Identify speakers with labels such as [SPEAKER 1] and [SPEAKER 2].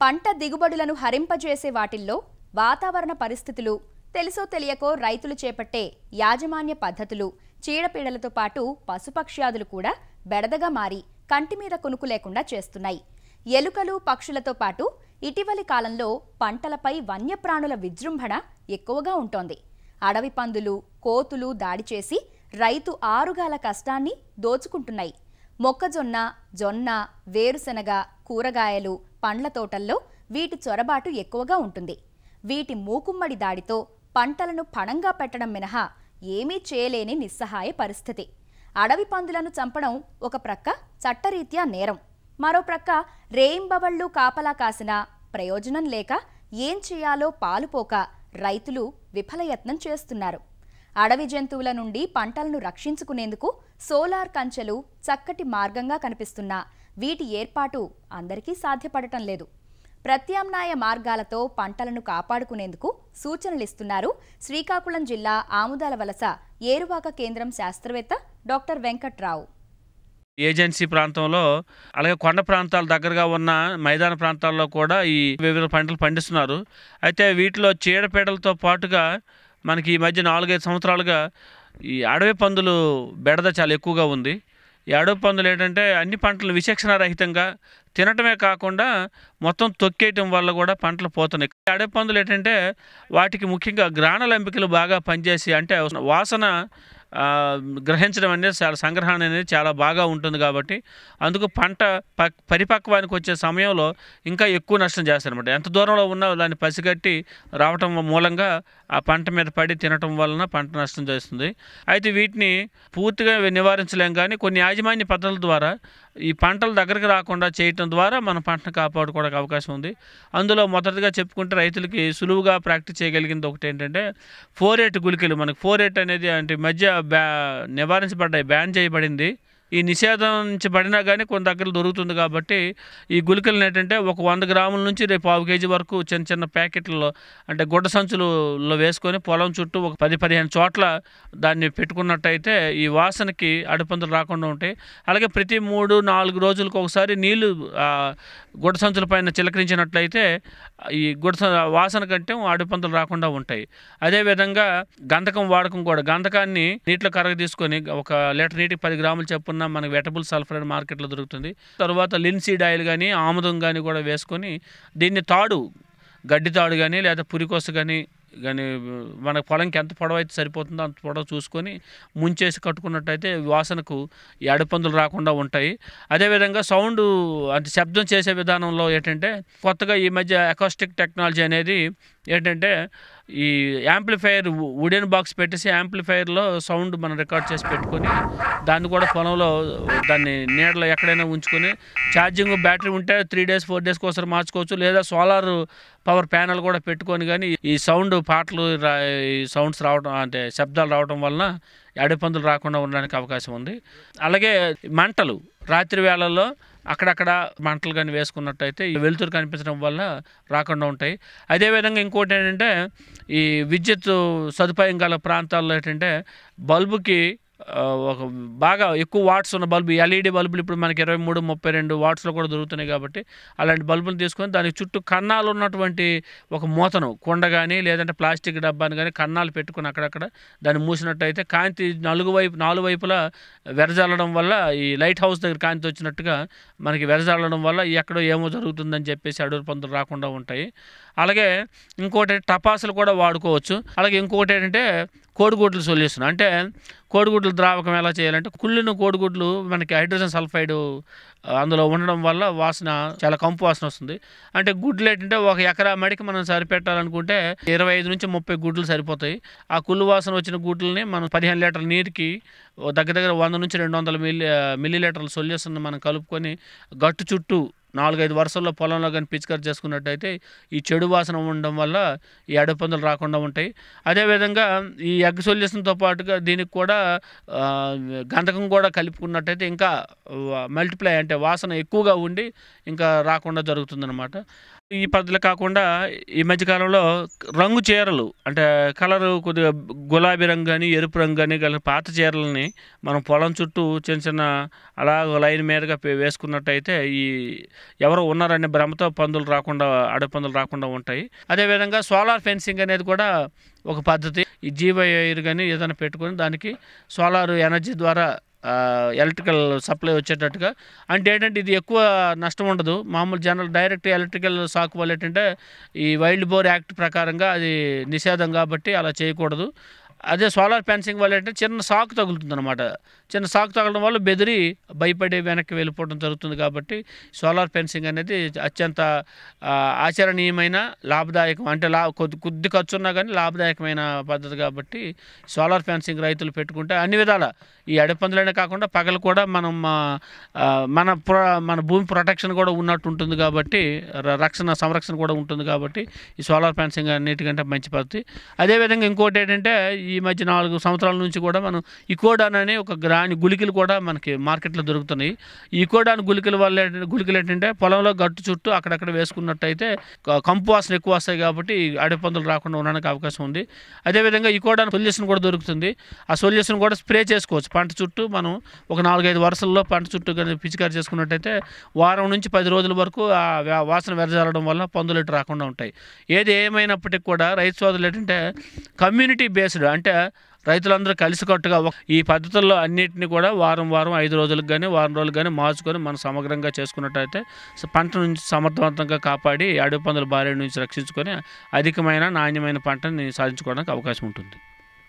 [SPEAKER 1] పంట దిగుబడులను హరింపజేసే వాటిల్లో వాతావరణ పరిస్థితులు, తెలుసో తెలియకో రైతులు చేపట్టే యాజమాన్య పద్ధతులు, చీడపీడలతో పాటు పశుపక్ష్యాదులు కూడా బెడదగా మారి కంటి మీద కునుకు లేకుండా చేస్తున్నాయి. ఎలుకలు, పక్షులతో పాటు ఇటీవలి కాలంలో పంటలపై వన్యప్రాణుల విజృంభణ ఎక్కువగా ఉంటోంది. అడవి పందులు, కోతులు దాడి చేసి రైతు ఆరుగాల కష్టాన్ని దోచుకుంటున్నాయి. మొక్కజొన్న, జొన్న, వేరుశెనగ, కూరగాయలు, పండ్ల తోటల్లో వీటి చొరబాటు ఎక్కువగా ఉంటుంది. వీటి మూకుమ్మడి దాడితో పంటలను పణంగా పెట్టడం మినహా ఏమీ చేయలేని నిస్సహాయ పరిస్థితి. అడవి పందులను చంపడం ఒక ప్రక్క చట్టరీత్యా నేరం, మరో ప్రక్క రేయింబవళ్లు కాపలా కాసినా ప్రయోజనం లేక ఏం చేయాలో పాలుపోక రైతులు విఫలయత్నం చేస్తున్నారు. అడవి జంతువుల నుండి పంటలను రక్షించుకునేందుకు సోలార్ కంచెలు చక్కటి మార్గంగా కనిపిస్తున్నా వీటి ఏర్పాటు అందరికీ సాధ్యపడటం లేదు. ప్రత్యామ్నాయ మార్గాలతో పంటలను కాపాడుకునేందుకు సూచనలిస్తున్నారు శ్రీకాకుళం జిల్లా ఆముదాల వలస ఏరువాక కేంద్రం శాస్త్రవేత్త డాక్టర్ వెంకట్రావు.
[SPEAKER 2] ఏజెన్సీ ప్రాంతంలో అలాగే కొండ ప్రాంతాల దగ్గరగా ఉన్న మైదాన ప్రాంతాల్లో కూడా ఈ వివిధ పంటలు పండిస్తున్నారు. అయితే వీటిలో చీడపీడలతో పాటుగా మనకి ఈ మధ్య 4-5 సంవత్సరాలుగా ఈ అడవి పందులు బెడద చాలా ఎక్కువగా ఉంది. ఈ అడవి పందులు ఏంటంటే అన్ని పంటలు విచక్షణారహితంగా తినటమే కాకుండా మొత్తం తొక్కేయటం వల్ల కూడా పంటలు పోతున్నాయి. అడవి పందులు ఏంటంటే వాటికి ముఖ్యంగా గ్రాణాల ఎంపికలు బాగా పనిచేసి, అంటే వాసన గ్రహించడం అనేది చాలా సంగ్రహణ అనేది చాలా బాగా ఉంటుంది. కాబట్టి అందుకు పంట పరిపక్వానికి వచ్చే సమయంలో ఇంకా ఎక్కువ నష్టం చేస్తారనమాట. ఎంత దూరంలో ఉన్నా దాన్ని పసిగట్టి రావటం మూలంగా ఆ పంట మీద పడి తినటం వలన పంట నష్టం చేస్తుంది. అయితే వీటిని పూర్తిగా నివారించలేం, కానీ కొన్ని యాజమాన్య పద్ధతుల ద్వారా ఈ పంటల దగ్గరికి రాకుండా చేయటం ద్వారా మన పంటను కాపాడుకోవడానికి అవకాశం ఉంది. అందులో మొదటిగా చెప్పుకుంటే రైతులకి సులువుగా ప్రాక్టీస్ చేయగలిగింది ఒకటి ఏంటంటే 4-8 గుళికలు. మనకి 4-8 అనేది అంటే మధ్య నివారించబడ్డాయి, బ్యాన్ చేయబడింది. ఈ నిషేధించబడినా కానీ కొన్ని దగ్గర దొరుకుతుంది. కాబట్టి ఈ గుళికలను ఏంటంటే ఒక 100 గ్రాముల నుంచి రేపు 1/2 కేజీ వరకు చిన్న చిన్న ప్యాకెట్లలో అంటే గుడ్డ సంచులలో వేసుకొని పొలం చుట్టూ ఒక 10-15 చోట్ల దాన్ని పెట్టుకున్నట్టయితే ఈ వాసనకి అడవిపందులు రాకుండా ఉంటాయి. అలాగే ప్రతి 3-4 రోజులకు ఒకసారి నీళ్లు గుడ్డ సంచుల పైన చిలకరించినట్లయితే ఈ వాసన కంటే అడవిపందులు రాకుండా ఉంటాయి. అదేవిధంగా గంధకం వాడకం కూడా, గంధకాన్ని నీటిలో కరగ తీసుకొని ఒక లీటర్ నీటికి 10 గ్రాములు చెప్పున్న మనకి వెటబుల్ సల్ఫర్ అని మార్కెట్లో దొరుకుతుంది. తర్వాత లిన్సీడ్ ఆయిల్ కానీ ఆముదం కానీ కూడా వేసుకొని దీన్ని గడ్డి తాడు కానీ లేదా పురికొస కానీ మన పొలంకి ఎంత పొడవు అయితే సరిపోతుందో అంత పొడవు చూసుకొని ముంచేసి కట్టుకున్నట్టయితే వాసనకు ఈ అడవిపందులు రాకుండా ఉంటాయి. అదేవిధంగా సౌండ్ అంటే శబ్దం చేసే విధానంలో ఏంటంటే కొత్తగా ఈ మధ్య అకాస్టిక్ టెక్నాలజీ అనేది ఏంటంటే ఈ యాంప్లిఫైయర్ వుడెన్ బాక్స్ పెట్టేసి యాంప్లిఫైయర్లో సౌండ్ మనం రికార్డ్ చేసి పెట్టుకొని దాన్ని కూడా పొలంలో దాన్ని నీడలో ఎక్కడైనా ఉంచుకొని ఛార్జింగ్ బ్యాటరీ ఉంటే 3 days 4 days ఒకసారి మార్చుకోవచ్చు. లేదా సోలార్ పవర్ ప్యానల్ కూడా పెట్టుకొని కానీ ఈ పాటలు సౌండ్స్ రావడం అంటే శబ్దాలు రావడం వలన అడవిపందులు రాకుండా ఉండడానికి అవకాశం ఉంది. అలాగే మంటలు రాత్రి వేళల్లో అక్కడక్కడ మంటలు కానీ వేసుకున్నట్టయితే ఈ వెలుతురు కనిపించడం వల్ల రాకుండా ఉంటాయి. అదేవిధంగా ఇంకోటి ఏంటంటే ఈ విద్యుత్ సదుపాయం గల ప్రాంతాల్లో ఏంటంటే బల్బుకి ఒక బాగా ఎక్కువ వాట్స్ ఉన్న బల్బు, ఎల్ఈడి బల్బులు ఇప్పుడు మనకి 23-32 వాట్స్లో కూడా దొరుకుతున్నాయి. కాబట్టి అలాంటి బల్బులు తీసుకొని దానికి చుట్టూ కన్నాలు ఉన్నటువంటి ఒక మూతను కుండ కానీ లేదంటే ప్లాస్టిక్ డబ్బాని కానీ కన్నాలు పెట్టుకుని అక్కడక్కడ దాన్ని మూసినట్టయితే కాంతి 4 వైపులా వెరజల్లడం వల్ల ఈ లైట్ హౌస్ దగ్గర కాంతి వచ్చినట్టుగా మనకి వెరజల్లడం వల్ల ఎక్కడో ఏమో జరుగుతుందని చెప్పేసి అడవిపందులు రాకుండా ఉంటాయి. అలాగే ఇంకోటి టపాసులు కూడా వాడుకోవచ్చు. అలాగే ఇంకొకటి ఏంటంటే కోడిగుడ్లు సొల్యూషన్. అంటే కోడిగుడ్లు ద్రావకం ఎలా చేయాలంటే కుళ్ళిన కోడిగుడ్లు మనకి హైడ్రోజన్ సల్ఫైడ్ అందులో ఉండడం వల్ల వాసన చాలా కంపు వాసన వస్తుంది. అంటే గుడ్లు ఏంటంటే ఒక ఎకరా మడికి మనం సరిపెట్టాలనుకుంటే 25-30 గుడ్లు సరిపోతాయి. ఆ కుళ్ళు వాసన వచ్చిన గుడ్లని మనం 15 లీటర్ల నీరుకి దగ్గర 100-200 మిల్లీలీటర్ల సొల్యూషన్ మనం కలుపుకొని గట్టు చుట్టూ 4-5 వరుసల్లో పొలంలో కానీ పిచికారి చేసుకున్నట్టయితే ఈ చెడు వాసన ఉండడం వల్ల ఈ అడవిపందులు రాకుండా ఉంటాయి. అదేవిధంగా ఈ ఎగ్ సొల్యూషన్తో పాటుగా దీనికి కూడా గంధకం కూడా కలుపుకున్నట్టయితే ఇంకా మల్టిప్లై అంటే వాసన ఎక్కువగా ఉండి ఇంకా రాకుండా జరుగుతుందన్నమాట. ఈ పద్ధతులు కాకుండా ఈ మధ్యకాలంలో రంగు చీరలు అంటే కలరు కొద్దిగా గులాబీ రంగు కానీ ఎరుపు రంగు కానీ గల పాత చీరలని మనం పొలం చుట్టూ చిన్న చిన్న అలా లైన్ మీదగా వేసుకున్నట్టయితే ఈ ఎవరు ఉన్నారనే భ్రమతో పందులు రాకుండా అడవి పందులు రాకుండా ఉంటాయి. అదేవిధంగా సోలార్ ఫెన్సింగ్ అనేది కూడా ఒక పద్ధతి. ఈ జీవైర్ కానీ ఏదైనా పెట్టుకొని దానికి సోలార్ ఎనర్జీ ద్వారా ఎలక్ట్రికల్ సప్లై వచ్చేటట్టుగా, అంటే ఏంటంటే ఇది ఎక్కువ నష్టం ఉండదు. మామూలు జనరల్ డైరెక్ట్ ఎలక్ట్రికల్ షాక్ వల్ల ఏంటంటే ఈ వైల్డ్ బోర్ యాక్ట్ ప్రకారంగా అది నిషేధం కాబట్టి అలా చేయకూడదు. అదే సోలార్ ఫెన్సింగ్ వల్ల ఏంటంటే చిన్న షాక్ తగులుతుంది అనమాట. చిన్న షాక్ తగలడం వల్ల బెదిరి భయపడి వెనక్కి వెళ్ళిపోవడం జరుగుతుంది. కాబట్టి సోలార్ ఫెన్సింగ్ అనేది అత్యంత ఆచరణీయమైన లాభదాయకం, అంటే కొద్ది ఖర్చు ఉన్నా కానీ లాభదాయకమైన పద్ధతి. కాబట్టి సోలార్ ఫెన్సింగ్ రైతులు పెట్టుకుంటే అన్ని విధాల ఈ అడపందులనే కాకుండా పగలు కూడా మనం మన భూమి ప్రొటెక్షన్ కూడా ఉన్నట్టు ఉంటుంది. కాబట్టి సంరక్షణ కూడా ఉంటుంది. కాబట్టి ఈ సోలార్ ఫెన్సింగ్ అన్నిటికంటే మంచి పద్ధతి. అదేవిధంగా ఇంకోటి ఏంటంటే ఈ మధ్య 4 సంవత్సరాల నుంచి కూడా మనం ఇకోడాన్ అనే ఒక గుళికలు కూడా మనకి మార్కెట్లో దొరుకుతున్నాయి. ఈ ఇకోడాన్ గుళికల వల్ల గుళికలు ఏంటంటే పొలంలో గట్టు చుట్టూ అక్కడక్కడ వేసుకున్నట్టయితే కంపు వాసన ఎక్కువ వస్తాయి. కాబట్టి అడవి పందులు రాకుండా ఉండడానికి అవకాశం ఉంది. అదేవిధంగా ఇకోడాన్ సొల్యూషన్ కూడా దొరుకుతుంది. ఆ సొల్యూషన్ కూడా స్ప్రే చేసుకోవచ్చు పంట చుట్టూ. మనం ఒక 4-5 వరుసల్లో పంట చుట్టూ కానీ పిచికారి చేసుకున్నట్టయితే వారం నుంచి 10 రోజుల వరకు ఆ వాసన వెదజల్లడం వల్ల పందులు ఇటు రాకుండా ఉంటాయి. ఏది ఏమైనప్పటికీ కూడా రైతు సోదరులు ఏంటంటే కమ్యూనిటీ బేస్డ్, అంటే రైతులందరూ కలిసికట్టుగా ఈ పద్ధతుల్లో అన్నింటినీ కూడా వారం 5 రోజులకు కానీ వారం రోజులకు కానీ మార్చుకొని మనం సమగ్రంగా చేసుకున్నట్టయితే పంట నుంచి సమర్థవంతంగా కాపాడి అడవి పందుల బారి నుంచి రక్షించుకొని అధికమైన నాణ్యమైన పంటని సాధించుకోవడానికి అవకాశం ఉంటుంది.